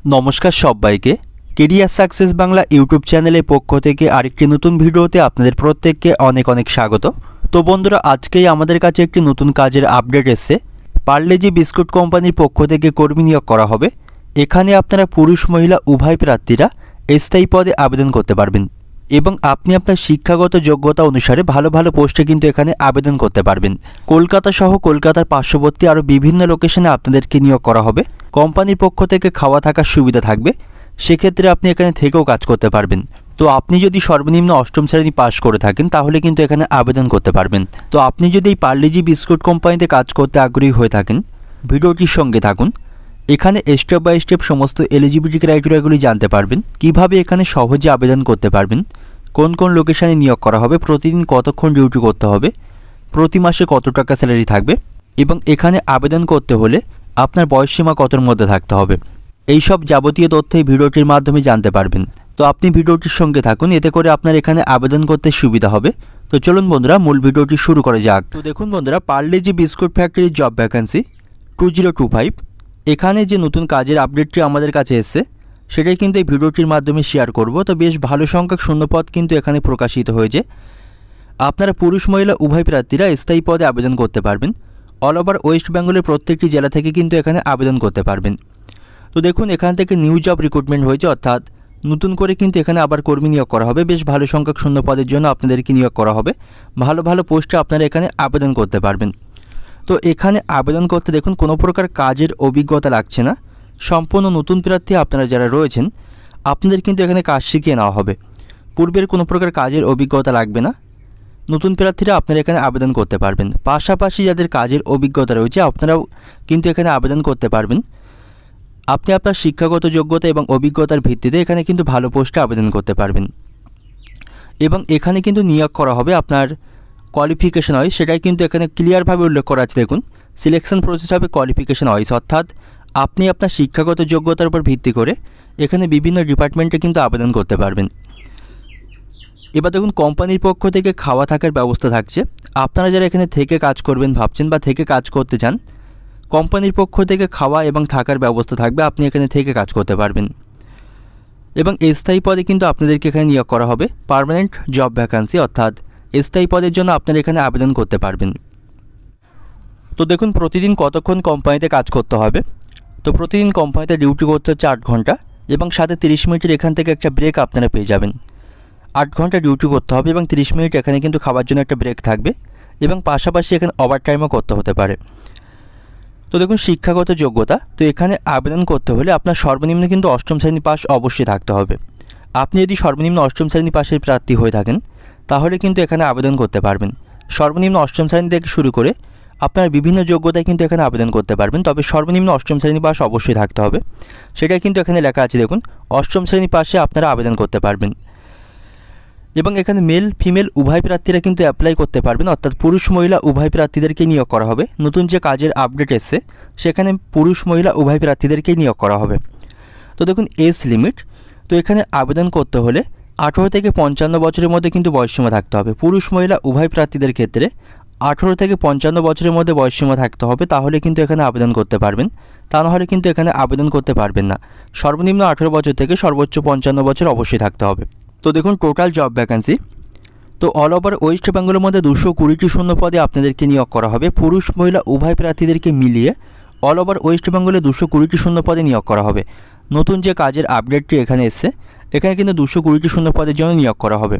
নমস্কার সবাইকে career success Bangla YouTube চ্যানেলের পক্ষ থেকে আরেকটি নতুন ভিডিওতে আপনাদের প্রত্যেককে অনেক অনেক স্বাগত। তো বন্ধুরা, আজকেই আমাদের কাছে একটি নতুন কাজের আপডেট এসেছে। পার্লেজি বিস্কুট কোম্পানির পক্ষ থেকে কর্মী নিয়োগ করা হবে। এখানে আপনারা পুরুষ মহিলা উভয় প্রার্থীরা স্থায়ী পদে আবেদন করতে পারবেন এবং আপনি আপনার শিক্ষাগত যোগ্যতা অনুসারে ভালো ভালো পোস্টে কিন্তু এখানে আবেদন করতে পারবেন। কলকাতা সহ কলকাতার পার্শ্ববর্তী আরও বিভিন্ন লোকেশনে আপনাদেরকে নিয়োগ করা হবে। কোম্পানির পক্ষ থেকে খাওয়া থাকার সুবিধা থাকবে, সেক্ষেত্রে আপনি এখানে থেকেও কাজ করতে পারবেন। তো আপনি যদি সর্বনিম্ন অষ্টম শ্রেণী পাস করে থাকেন তাহলে কিন্তু এখানে আবেদন করতে পারবেন। তো আপনি যদি এই পার্লেজি বিস্কুট কোম্পানিতে কাজ করতে আগ্রহী হয়ে থাকেন, ভিডিওটির সঙ্গে থাকুন। এখানে স্টেপ বাই স্টেপ সমস্ত এলিজিবিলিটি ক্রাইটেরিয়াগুলি জানতে পারবেন, কিভাবে এখানে সহজে আবেদন করতে পারবেন, কোন কোন লোকেশানে নিয়োগ করা হবে, প্রতিদিন কতক্ষণ ডিউটি করতে হবে, প্রতি মাসে কত টাকা স্যালারি থাকবে এবং এখানে আবেদন করতে হলে আপনার বয়সসীমা কতর মধ্যে থাকতে হবে। এই সব যাবতীয় তথ্য এই ভিডিওটির মাধ্যমে জানতে পারবেন। তো আপনি ভিডিওটির সঙ্গে থাকুন, এতে করে আপনার এখানে আবেদন করতে সুবিধা হবে। তো চলুন বন্ধুরা, মূল ভিডিওটি শুরু করা যাক। তো দেখুন বন্ধুরা, পার্লেজি বিস্কুট ফ্যাক্টরির জব ভ্যাকেন্সি 2025। এখানে যে নতুন কাজের আপডেটটি আমাদের কাছে এসেছে সেটাই কিন্তু এই ভিডিওটির মাধ্যমে শেয়ার করব। তো বেশ ভালো সংখ্যক শূন্যপদ কিন্তু এখানে প্রকাশিত হয়েছে। আপনারা পুরুষ মহিলা উভয় প্রার্থীরা স্থায়ী পদে আবেদন করতে পারবেন। অল ওভার ওয়েস্ট বেঙ্গলের প্রত্যেকটি জেলা থেকে কিন্তু এখানে আবেদন করতে পারবেন। তো দেখুন, এখান থেকে নিউ জব রিক্রুটমেন্ট হয়েছে, অর্থাৎ নতুন করে কিন্তু এখানে আবার কর্মী নিয়োগ করা হবে। বেশ ভালো সংখ্যক শূন্য পদের জন্য আপনাদেরকে নিয়োগ করা হবে। ভালো ভালো পোস্টে আপনারা এখানে আবেদন করতে পারবেন। তো এখানে আবেদন করতে দেখুন কোনো প্রকার কাজের অভিজ্ঞতা লাগছে না। সম্পূর্ণ নতুন প্রার্থী আপনারা যারা রয়েছেন আপনাদের কিন্তু এখানে কাজ শিখিয়ে নেওয়া হবে। পূর্বের কোনো প্রকার কাজের অভিজ্ঞতা লাগবে না। নতুন প্রার্থীরা আপনারা এখানে আবেদন করতে পারবেন। পাশাপাশি যাদের কাজের অভিজ্ঞতা রয়েছে আপনারাও কিন্তু এখানে আবেদন করতে পারবেন। আপনি আপনার শিক্ষাগত যোগ্যতা এবং অভিজ্ঞতার ভিত্তিতে এখানে কিন্তু ভালো পোস্টে আবেদন করতে পারবেন এবং এখানে কিন্তু নিয়োগ করা হবে আপনার কোয়ালিফিকেশন ওয়াইজ, সেটাই কিন্তু এখানে ক্লিয়ারভাবে উল্লেখ করা আছে। দেখুন, সিলেকশন প্রসেস হবে কোয়ালিফিকেশন ওয়াইজ, অর্থাৎ আপনি আপনার শিক্ষাগত যোগ্যতার উপর ভিত্তি করে এখানে বিভিন্ন ডিপার্টমেন্টে কিন্তু আবেদন করতে পারবেন। এবার দেখুন, কোম্পানির পক্ষ থেকে খাওয়া থাকার ব্যবস্থা থাকছে। আপনারা যারা এখানে থেকে কাজ করবেন ভাবছেন বা থেকে কাজ করতে চান, কোম্পানির পক্ষ থেকে খাওয়া এবং থাকার ব্যবস্থা থাকবে, আপনি এখানে থেকে কাজ করতে পারবেন এবং স্থায়ী পদে কিন্তু আপনাদেরকে এখানে নিয়োগ করা হবে। পার্মানেন্ট জব ভ্যাকান্সি, অর্থাৎ স্থায়ী পদের জন্য আপনারা এখানে আবেদন করতে পারবেন। তো দেখুন, প্রতিদিন কতক্ষণ কোম্পানিতে কাজ করতে হবে। তো প্রতিদিন কোম্পানিতে ডিউটি করতে হচ্ছে 8 ঘন্টা এবং সাথে 30 মিনিটের এখান থেকে একটা ব্রেক আপনারা পেয়ে যাবেন। 8 ঘন্টা ডিউটি করতে হবে এবং 30 মিনিট এখানে কিন্তু খাবার জন্য একটা ব্রেক থাকবে এবং পাশাপাশি এখানে ওভারটাইমও করতে হতে পারে। তো দেখুন, শিক্ষাগত যোগ্যতা, তো এখানে আবেদন করতে হলে আপনার সর্বনিম্ন কিন্তু অষ্টম শ্রেণী পাস অবশ্যই থাকতে হবে। আপনি যদি সর্বনিম্ন অষ্টম শ্রেণী পাশের প্রার্থী হয়ে থাকেন তাহলে কিন্তু এখানে আবেদন করতে পারবেন। সর্বনিম্ন অষ্টম শ্রেণী থেকে শুরু করে আপনার বিভিন্ন যোগ্যতায় কিন্তু এখানে আবেদন করতে পারবেন, তবে সর্বনিম্ন অষ্টম শ্রেণী পাস অবশ্যই থাকতে হবে। সেটাই কিন্তু এখানে লেখা আছে। দেখুন, অষ্টম শ্রেণী পাশে আপনারা আবেদন করতে পারবেন এবং এখানে মেল ফিমেল উভয় প্রার্থীরা কিন্তু অ্যাপ্লাই করতে পারবেন, অর্থাৎ পুরুষ মহিলা উভয় প্রার্থীদেরকে নিয়োগ করা হবে। নতুন যে কাজের আপডেট এসছে সেখানে পুরুষ মহিলা উভয় প্রার্থীদেরকেই নিয়োগ করা হবে। তো দেখুন, এজ লিমিট, তো এখানে আবেদন করতে হলে 18 থেকে 55 বছরের মধ্যে কিন্তু বয়সসীমা থাকতে হবে। পুরুষ মহিলা উভয় প্রার্থীদের ক্ষেত্রে 18 থেকে 55 বছরের মধ্যে বয়সসীমা থাকতে হবে, তাহলে কিন্তু এখানে আবেদন করতে পারবেন। তা নাহলে কিন্তু এখানে আবেদন করতে পারবেন না। সর্বনিম্ন 18 বছর থেকে সর্বোচ্চ 55 বছর অবশ্যই থাকতে হবে। তো দেখুন, টোটাল জব ভ্যাকেন্সি, তো অল ওভার ওয়েস্ট বেঙ্গলের মধ্যে 220টি শূন্য পদে আপনাদেরকে নিয়োগ করা হবে। পুরুষ মহিলা উভয় প্রার্থীদেরকে মিলিয়ে অল ওভার ওয়েস্ট বেঙ্গলে 220টি শূন্য পদে নিয়োগ করা হবে। নতুন যে কাজের আপডেটটি এখানে এসছে, এখানে কিন্তু 220টি শূন্য পদের জন্য নিয়োগ করা হবে।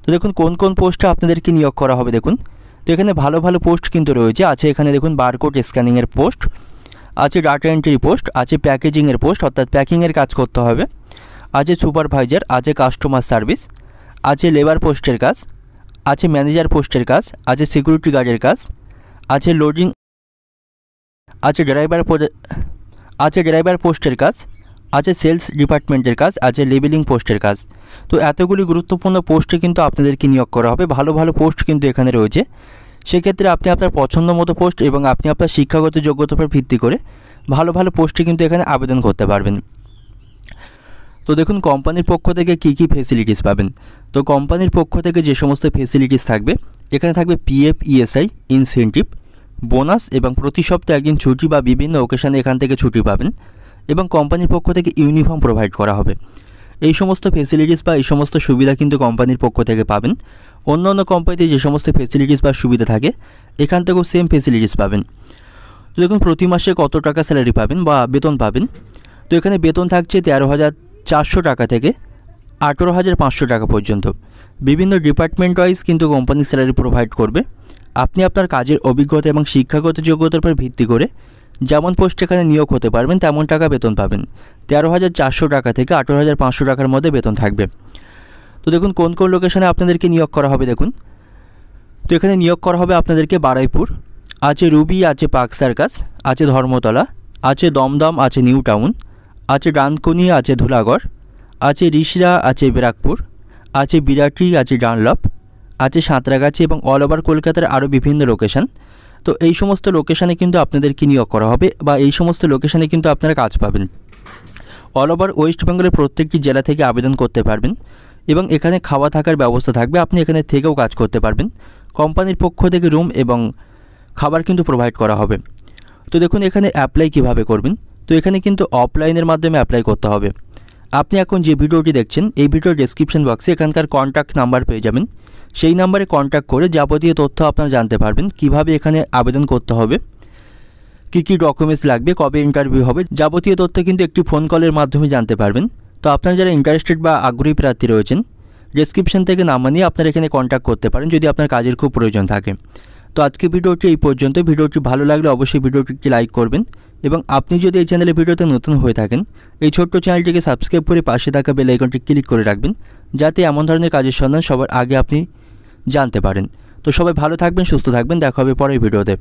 তো দেখুন কোন কোন পোস্টে আপনাদেরকে নিয়োগ করা হবে। দেখুন, তো এখানে ভালো ভালো পোস্ট কিন্তু রয়েছে। আছে এখানে দেখুন বারকোড স্ক্যানিংয়ের পোস্ট আছে, ডাটা এন্ট্রি পোস্ট আছে, প্যাকেজিংয়ের পোস্ট অর্থাৎ প্যাকিংয়ের কাজ করতে হবে, আছে সুপারভাইজার, আছে কাস্টমার সার্ভিস, আছে লেবার পোস্টের কাজ, আছে ম্যানেজার পোস্টের কাজ, আছে সিকিউরিটি গার্ডের কাজ, আছে লোডিং, আছে ড্রাইভার পোস্টের কাজ, আছে সেলস ডিপার্টমেন্টের কাজ, আছে লেবেলিং পোস্টের কাজ। তো এতগুলি গুরুত্বপূর্ণ পোস্টে কিন্তু আপনাদেরকে নিয়োগ করা হবে। ভালো ভালো পোস্ট কিন্তু এখানে রয়েছে। সেক্ষেত্রে আপনি আপনার পছন্দ মতো পোস্ট এবং আপনি আপনার শিক্ষাগত যোগ্যতার উপর ভিত্তি করে ভালো ভালো পোস্টে কিন্তু এখানে আবেদন করতে পারবেন। তো দেখুন, কোম্পানির পক্ষ থেকে কী কী ফেসিলিটিস পাবেন। তো কোম্পানির পক্ষ থেকে যে সমস্ত ফেসিলিটিস থাকবে, এখানে থাকবে পিএফ, ইএসআই, ইনসেন্টিভ, বোনাস এবং প্রতি সপ্তাহে একদিন ছুটি বা বিভিন্ন ওকেশানে এখান থেকে ছুটি পাবেন এবং কোম্পানির পক্ষ থেকে ইউনিফর্ম প্রোভাইড করা হবে। এই সমস্ত ফেসিলিটিস বা এই সমস্ত সুবিধা কিন্তু কোম্পানির পক্ষ থেকে পাবেন। অন্য অন্য কোম্পানিতে যে সমস্ত ফেসিলিটিস বা সুবিধা থাকে এখান থেকেও সেম ফেসিলিটিস পাবেন। তো দেখুন প্রতি মাসে কত টাকা স্যালারি পাবেন বা বেতন পাবেন। তো এখানে বেতন থাকছে 13,400 টাকা থেকে 18,500 টাকা পর্যন্ত। বিভিন্ন ডিপার্টমেন্ট ওয়াইজ কিন্তু কোম্পানি স্যালারি প্রোভাইড করবে। আপনি আপনার কাজের অভিজ্ঞতা এবং শিক্ষাগত যোগ্যতার উপর ভিত্তি করে যেমন পোস্ট এখানে নিয়োগ হতে পারবেন তেমন টাকা বেতন পাবেন। 13,400 টাকা থেকে 18,500 টাকার মধ্যে বেতন থাকবে। তো দেখুন কোন কোন লোকেশনে আপনাদেরকে নিয়োগ করা হবে। দেখুন তো এখানে নিয়োগ করা হবে আপনাদেরকে বারুইপুর, আছে রুবি, আছে পার্ক সার্কাস, আছে ধর্মতলা, আছে দমদম, আছে নিউ টাউন, আছে ডানকুনি, আছে ধুলাগড়, আছে রিষড়া, আছে ব্যারাকপুর, আছে বিরাটি, আছে ডানলপ, আছে সাঁতরাগাছি এবং অল ওভার কলকাতার আরও বিভিন্ন লোকেশান। তো এই সমস্ত লোকেশানে কিন্তু আপনাদেরকে নিয়োগ করা হবে বা এই সমস্ত লোকেশানে কিন্তু আপনারা কাজ পাবেন। অল ওভার ওয়েস্ট বেঙ্গলের প্রত্যেকটি জেলা থেকে আবেদন করতে পারবেন এবং এখানে খাওয়া থাকার ব্যবস্থা থাকবে, আপনি এখানে থেকেও কাজ করতে পারবেন। কোম্পানির পক্ষ থেকে রুম এবং খাবার কিন্তু প্রোভাইড করা হবে। তো দেখুন এখানে অ্যাপ্লাই কিভাবে করবেন। তো এখানে কিন্তু অফলাইনের মাধ্যমে অ্যাপ্লাই করতে হবে। আপনি এখন যে ভিডিওটি দেখছেন এই ভিডিওর ডেসক্রিপশন বক্সে এখানকার কন্ট্যাক্ট নাম্বার পেয়ে যাবেন। সেই নাম্বারে কন্ট্যাক্ট করে যাবতীয় তথ্য আপনারা জানতে পারবেন, কিভাবে এখানে আবেদন করতে হবে, কী কী ডকুমেন্টস লাগবে, কবে ইন্টারভিউ হবে, যাবতীয় তথ্য কিন্তু একটি ফোন কলের মাধ্যমে জানতে পারবেন। তো আপনারা যারা ইন্টারেস্টেড বা আগ্রহী প্রার্থী রয়েছেন ডেসক্রিপশন থেকে নাম্বার নিয়ে আপনারা এখানে কন্ট্যাক্ট করতে পারেন যদি আপনার কাজের খুব প্রয়োজন থাকে। তো আজকে ভিডিওটি এই পর্যন্ত। ভিডিওটি ভালো লাগলে অবশ্যই ভিডিওটি একটি লাইক করবেন এবং আপনি যদি এই চ্যানেলে ভিডিওতে নতুন হয়ে থাকেন এই ছোট্ট চ্যানেলটিকে সাবস্ক্রাইব করে পাশে থাকা বেল আইকনটি ক্লিক করে রাখবেন যাতে এমন ধরনের কাজের সন্ধান সবার আগে আপনি জানতে পারেন। তো সবাই ভালো থাকবেন, সুস্থ থাকবেন, দেখা হবে পরের ভিডিওতে।